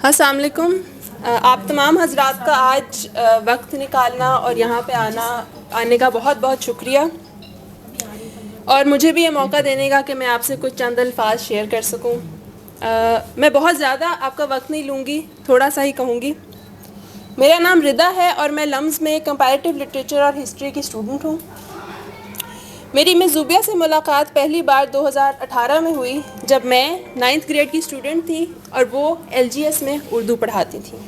السلام علیکم. آپ تمام حضرات کا آج وقت نکالنا اور یہاں پہ آنے کا بہت بہت شکریہ، اور مجھے بھی یہ موقع دینے کا کہ میں آپ سے کچھ چند الفاظ شیئر کر سکوں. میں بہت زیادہ آپ کا وقت نہیں لوں گی، تھوڑا سا ہی کہوں گی. میرا نام ردا ہے اور میں لمز میں کمپیریٹیو لٹریچر اور ہسٹری کی اسٹوڈنٹ ہوں. میری مس زوبیہ سے ملاقات پہلی بار 2018 میں ہوئی جب میں 9th گریڈ کی اسٹوڈنٹ تھی اور وہ LGS میں اردو پڑھاتی تھیں.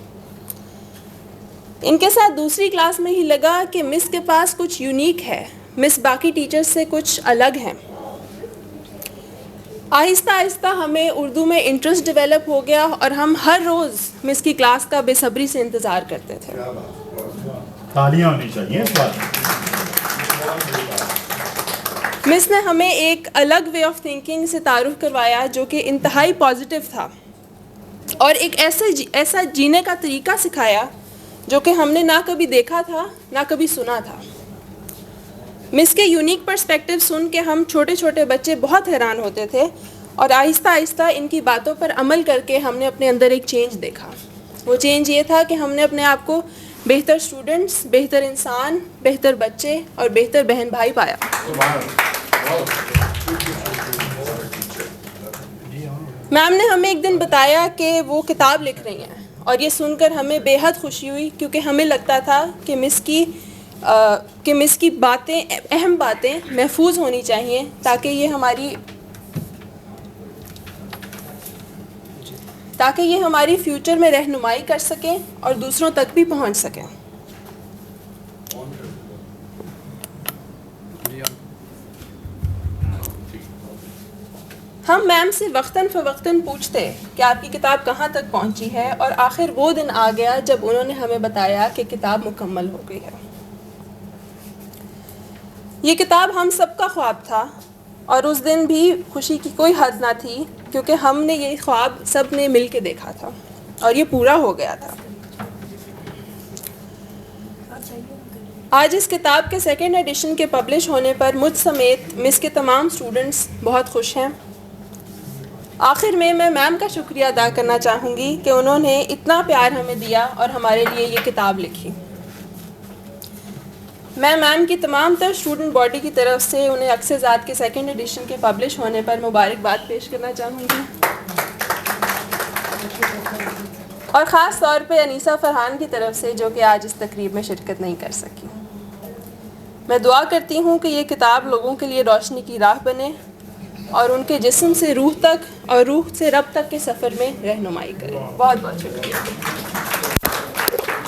ان کے ساتھ دوسری کلاس میں ہی لگا کہ مس کے پاس کچھ یونیک ہے، مس باقی ٹیچرز سے کچھ الگ ہیں. آہستہ آہستہ ہمیں اردو میں انٹرسٹ ڈیولپ ہو گیا اور ہم ہر روز مس کی کلاس کا بے صبری سے انتظار کرتے تھے. تالیاں ہونی چاہیے اس بات. مس نے ہمیں ایک الگ وے آف تھنکنگ سے تعارف کروایا جو کہ انتہائی پازیٹیو تھا، اور ایک ایسا جینے کا طریقہ سکھایا جو کہ ہم نے نہ کبھی دیکھا تھا نہ کبھی سنا تھا. مس کے یونیک پرسپیکٹیو سن کے ہم چھوٹے چھوٹے بچے بہت حیران ہوتے تھے، اور آہستہ آہستہ ان کی باتوں پر عمل کر کے ہم نے اپنے اندر ایک چینج دیکھا. وہ چینج یہ تھا کہ ہم نے اپنے آپ کو بہتر اسٹوڈنٹس، بہتر انسان، بہتر بچے اور بہتر بہن بھائی پایا. میم نے ہمیں ایک دن بتایا کہ وہ کتاب لکھ رہی ہیں، اور یہ سن کر ہمیں بے حد خوشی ہوئی، کیونکہ ہمیں لگتا تھا کہ مس کی باتیں، اہم باتیں محفوظ ہونی چاہیے تاکہ یہ ہماری فیوچر میں رہنمائی کر سکیں اور دوسروں تک بھی پہنچ سکیں. ہم میم سے وقتاً فوقتاً پوچھتے کہ آپ کی کتاب کہاں تک پہنچی ہے، اور آخر وہ دن آ گیا جب انہوں نے ہمیں بتایا کہ کتاب مکمل ہو گئی ہے. یہ کتاب ہم سب کا خواب تھا، اور اس دن بھی خوشی کی کوئی حد نہ تھی کیونکہ ہم نے یہ خواب سب نے مل کے دیکھا تھا اور یہ پورا ہو گیا تھا. آج اس کتاب کے 2nd ایڈیشن کے پبلش ہونے پر مجھ سمیت مس کے تمام اسٹوڈنٹس بہت خوش ہیں. آخر میں میم کا شکریہ ادا کرنا چاہوں گی کہ انہوں نے اتنا پیار ہمیں دیا اور ہمارے لیے یہ کتاب لکھی. میں میم کی تمام تر اسٹوڈنٹ باڈی کی طرف سے انہیں عکس ذات کے 2nd ایڈیشن کے پبلش ہونے پر مبارکباد پیش کرنا چاہوں گی، اور خاص طور پہ انیسہ فرحان کی طرف سے جو کہ آج اس تقریب میں شرکت نہیں کر سکی. میں دعا کرتی ہوں کہ یہ کتاب لوگوں کے لیے روشنی کی راہ بنے اور ان کے جسم سے روح تک اور روح سے رب تک کے سفر میں رہنمائی کرے. بہت بہت شکریہ.